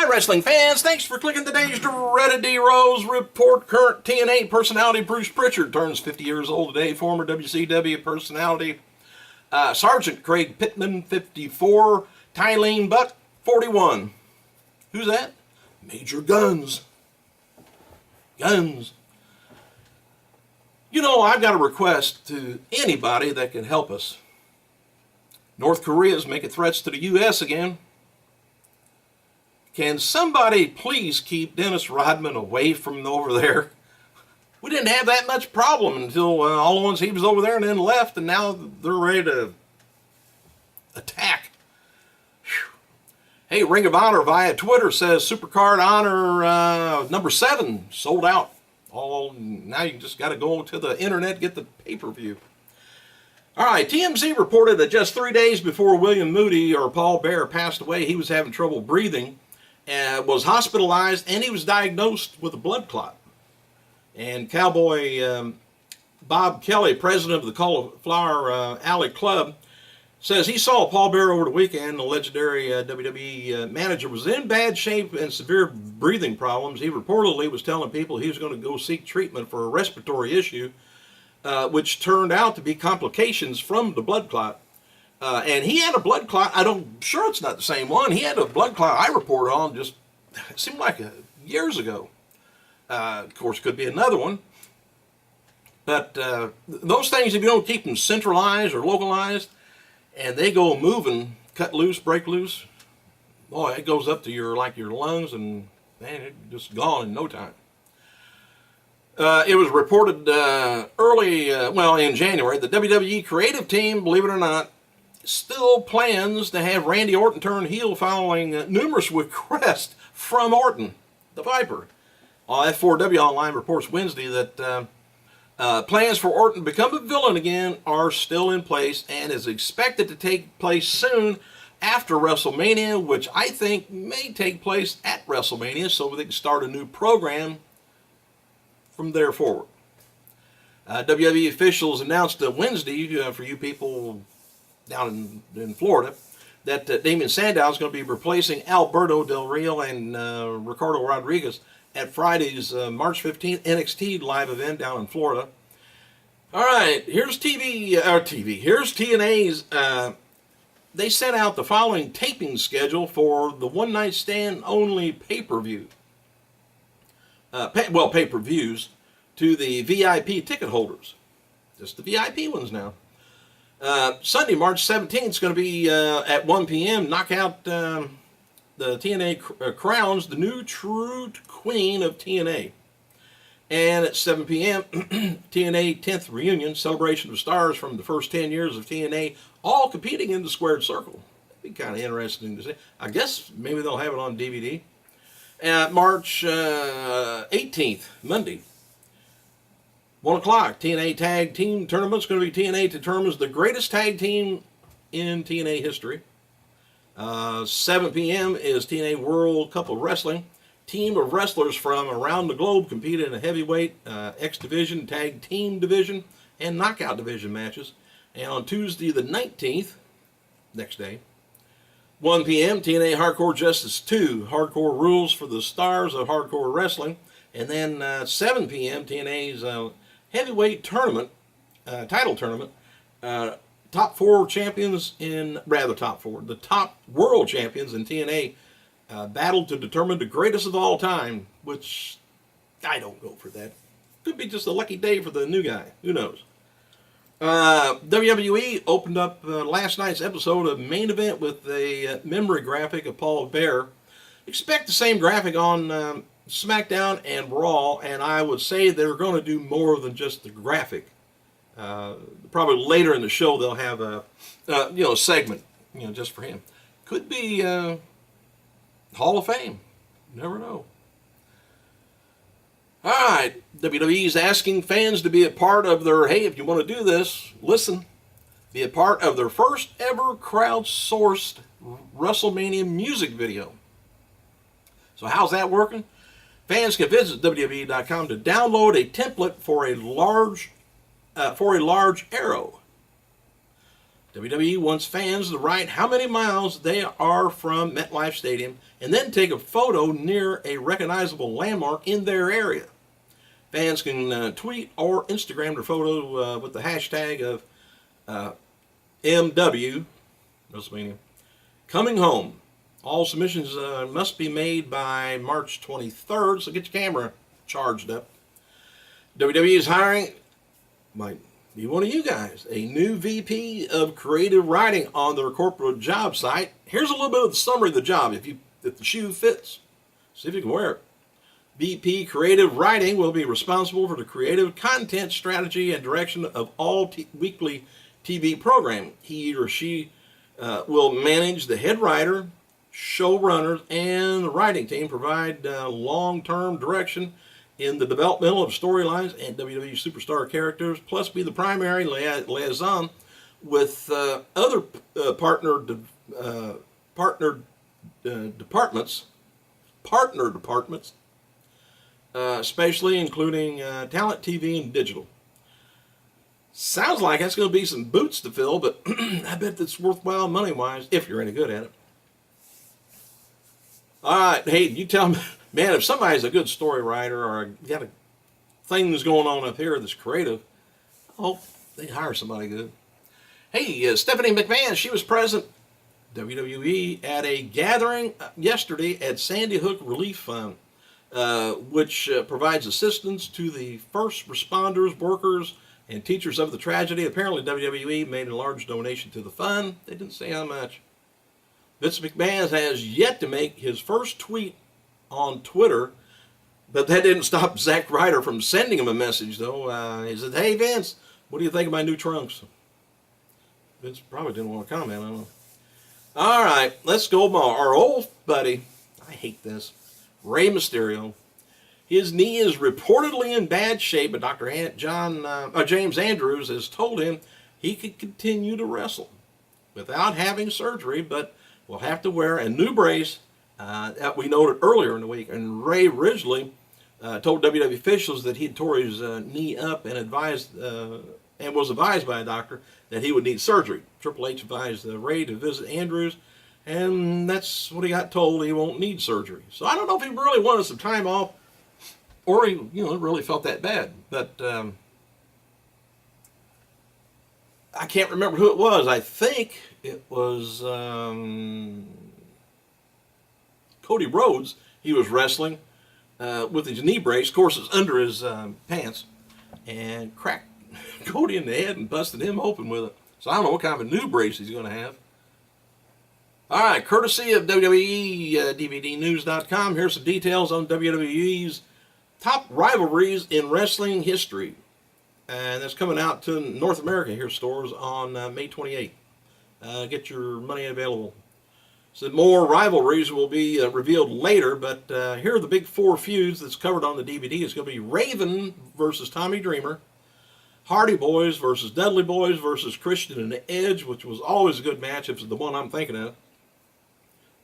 wrestling fans, thanks for clicking today's Dreaded D-Rose report. Current TNA personality Bruce Pritchard turns 50 years old today. Former WCW personality Sergeant Craig Pittman, 54. Tylene Buck, 41. Who's that? Major Guns. Guns. You know, I've got a request to anybody that can help us. North Korea's making threats to the U.S. again. Can somebody please keep Dennis Rodman away from over there? We didn't have that much problem until all once he was over there and then left, and now they're ready to attack. Whew. Hey, Ring of Honor via Twitter says Supercard Honor number 7 sold out. Now you just got to go to the internet, get the pay-per-view. All right, TMZ reported that just 3 days before William Moody or Paul Bearer passed away, he was having trouble breathing, was hospitalized, and he was diagnosed with a blood clot. And Cowboy Bob Kelly, president of the Cauliflower Alley Club, says he saw Paul Bearer over the weekend. The legendary WWE manager was in bad shape and severe breathing problems. He reportedly was telling people he was going to go seek treatment for a respiratory issue, which turned out to be complications from the blood clot. And he had a blood clot. I'm sure it's not the same one. He had a blood clot I reported on just, it seemed like years ago. Of course, could be another one. But those things, if you don't keep them centralized or localized, and they go moving, cut loose, break loose, boy, it goes up to your lungs, and man, it's just gone in no time. It was reported in January, the WWE creative team, believe it or not, still plans to have Randy Orton turn heel following numerous requests from Orton, the Viper. F4W Online reports Wednesday that plans for Orton to become a villain again are still in place and is expected to take place soon after WrestleMania, which I think may take place at WrestleMania so they can start a new program from there forward. WWE officials announced Wednesday, for you people down in Florida, that Damien Sandow is going to be replacing Alberto Del Rio and Ricardo Rodriguez at Friday's March 15th NXT live event down in Florida. All right, here's Here's TNA'S. They sent out the following taping schedule for the One Night Stand only pay-per-view. Pay-per-views to the VIP ticket holders. Just the VIP ones now. Sunday, March 17th is going to be at 1 p.m. Knock out the TNA crowns the new true queen of TNA. And at 7 p.m., TNA 10th reunion, celebration of stars from the first 10 years of TNA, all competing in the squared circle. That'd be kind of interesting to see. I guess maybe they'll have it on DVD. March 18th, Monday, 1 o'clock, TNA Tag Team Tournament's going to be TNA determines the greatest tag team in TNA history. 7 p.m. is TNA World Cup of Wrestling. Team of wrestlers from around the globe compete in a heavyweight, X Division, Tag Team Division, and Knockout Division matches. And on Tuesday the 19th, next day, 1 p.m., TNA Hardcore Justice 2, Hardcore Rules for the Stars of Hardcore Wrestling. And then 7 p.m., TNA's heavyweight tournament, title tournament, top world champions in TNA battled to determine the greatest of all time, which I don't go for that. Could be just a lucky day for the new guy. Who knows? WWE opened up last night's episode of Main Event with a memory graphic of Paul Bearer. Expect the same graphic on SmackDown and Raw, and I would say they're going to do more than just the graphic. Probably later in the show they'll have a segment, just for him. Could be Hall of Fame. Never know. All right, WWE's asking fans to be a part of their, hey, if you want to do this, listen, be a part of their first ever crowdsourced WrestleMania music video. So how's that working? Fans can visit WWE.com to download a template for a large arrow. WWE wants fans to write how many miles they are from MetLife Stadium and then take a photo near a recognizable landmark in their area. Fans can tweet or Instagram their photo with the hashtag of MW, WrestleMania, coming home. All submissions must be made by March 23rd, so get your camera charged up. WWE is hiring, might be one of you guys, a new VP of creative writing on their corporate job site. Here's a little bit of the summary of the job, if the shoe fits. See if you can wear it. VP Creative Writing will be responsible for the creative content strategy and direction of all weekly TV programming. He or she will manage the head writer, showrunners, and the writing team, provide long-term direction in the developmental of storylines and WWE superstar characters, plus be the primary liaison with other partner departments, especially including talent, TV, and digital. Sounds like that's going to be some boots to fill, but I bet that's worthwhile money-wise if you're any good at it. All right, hey, you tell me, man, if somebody's a good story writer or got a thing that's going on up here that's creative, I hope they hire somebody good. Hey, Stephanie McMahon, she was present, WWE, at a gathering yesterday at Sandy Hook Relief Fund, which provides assistance to the first responders, workers, and teachers of the tragedy. Apparently, WWE made a large donation to the fund. They didn't say how much. Vince McMahon has yet to make his first tweet on Twitter, but that didn't stop Zack Ryder from sending him a message, though. He said, "Hey, Vince, what do you think of my new trunks?" Vince probably didn't want to comment, I don't know. All right, let's go more. Our old buddy, I hate this, Rey Mysterio. His knee is reportedly in bad shape, but Dr. James Andrews has told him he could continue to wrestle without having surgery, but will have to wear a new brace that we noted earlier in the week. And Ray originally told WWE officials that he tore his knee up and was advised by a doctor that he would need surgery. Triple H advised Ray to visit Andrews, and that's what he got told. He won't need surgery. So I don't know if he really wanted some time off, or he, really felt that bad. But I can't remember who it was. I think it was Cody Rhodes. He was wrestling with his knee brace. Of course, it's under his pants, and cracked Cody in the head and busted him open with it. So I don't know what kind of a new brace he's going to have. All right, courtesy of WWE, DVDnews.com, here's some details on WWE's top rivalries in wrestling history. And that's coming out to North America here stores on May 28th. Get your money available. So more rivalries will be revealed later, but here are the big four feuds that's covered on the DVD. It's going to be Raven versus Tommy Dreamer, Hardy Boys versus Dudley Boys versus Christian and Edge, which was always a good match. It's the one I'm thinking of.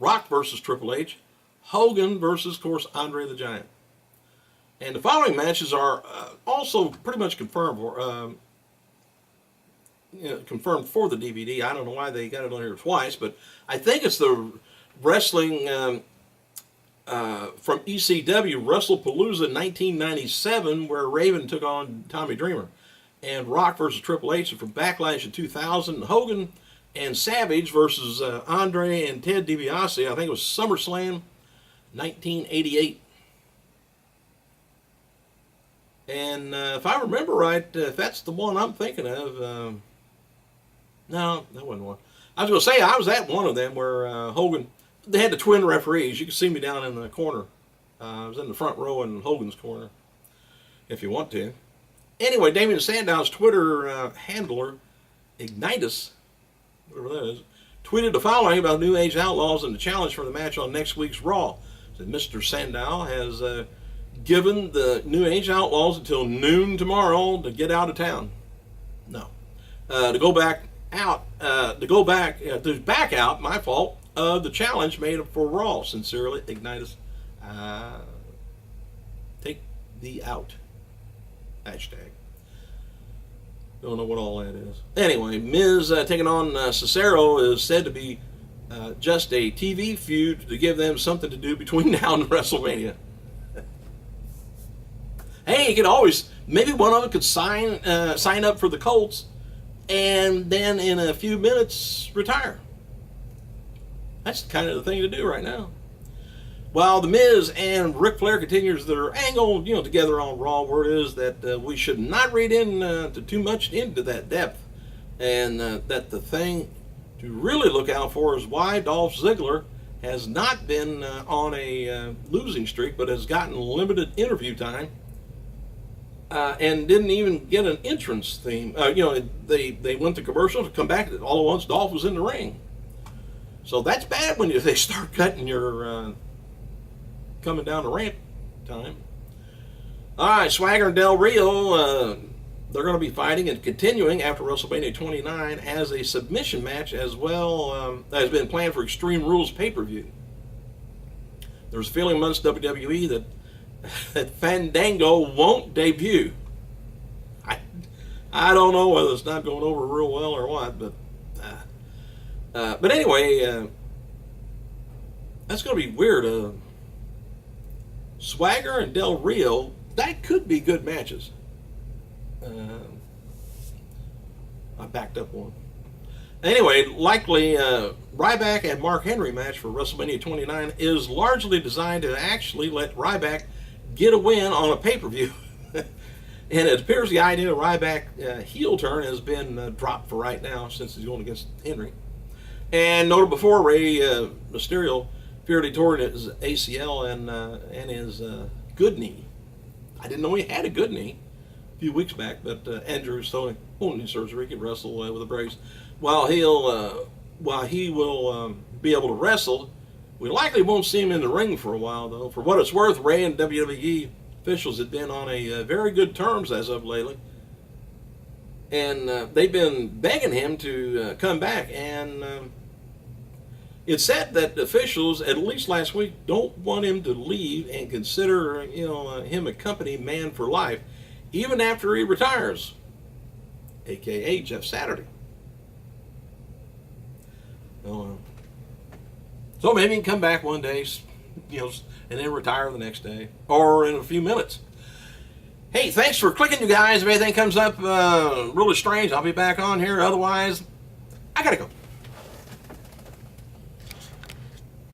Rock versus Triple H, Hogan versus, of course, Andre the Giant. And the following matches are also pretty much confirmed for the DVD. I don't know why they got it on here twice, but I think it's the wrestling from ECW WrestlePalooza 1997, where Raven took on Tommy Dreamer, and Rock versus Triple H from Backlash in 2000. Hogan and Savage versus Andre and Ted DiBiase. I think it was SummerSlam 1988. And if I remember right, if that's the one I'm thinking of, no, that wasn't one. I was going to say, I was at one of them where Hogan, they had the twin referees. You can see me down in the corner. I was in the front row in Hogan's corner, if you want to. Anyway, Damien Sandow's Twitter handler, Ignitus, whatever that is, tweeted the following about New Age Outlaws and the challenge for the match on next week's Raw. Said Mr. Sandow has given the New Age Outlaws until noon tomorrow to get out of town. No. To back out, my fault, the challenge made for Raw. Sincerely, Ignitus. Take the out. Hashtag. Don't know what all that is. Anyway, Miz taking on Cesaro is said to be just a TV feud to give them something to do between now and WrestleMania. Hey, you could always, maybe one of them could sign up for the Colts and then in a few minutes retire. That's kind of the thing to do right now. While The Miz and Ric Flair continues their angle, together on Raw, word is that we should not read into too much into that depth, and that the thing to really look out for is why Dolph Ziggler has not been on a losing streak, but has gotten limited interview time, and didn't even get an entrance theme. They went to commercial to come back. All at once, Dolph was in the ring. So that's bad when they start cutting your coming down the ramp time. All right, Swagger and Del Rio, they're going to be fighting and continuing after WrestleMania 29 as a submission match as well that has been planned for Extreme Rules pay-per-view. There's a feeling amongst WWE that Fandango won't debut. I don't know whether it's not going over real well or what, but anyway, that's going to be weird. Swagger and Del Rio, that could be good matches. I backed up one. Anyway, likely Ryback and Mark Henry match for WrestleMania 29 is largely designed to actually let Ryback get a win on a pay-per-view. And it appears the idea of Ryback heel turn has been dropped for right now since he's going against Henry. And noted before, Rey Mysterio feared he tore his ACL and his good knee. I didn't know he had a good knee a few weeks back, but Andrew's totally knee surgery, could wrestle with a brace. While he will be able to wrestle, we likely won't see him in the ring for a while, though. For what it's worth, Rey and WWE officials had been on a very good terms as of lately, and they've been begging him to come back. And it's said that officials, at least last week, don't want him to leave and consider him a company man for life, even after he retires, aka Jeff Saturday. So maybe he can come back one day, and then retire the next day, or in a few minutes. Hey, thanks for clicking, you guys. If anything comes up really strange, I'll be back on here. Otherwise, I gotta go.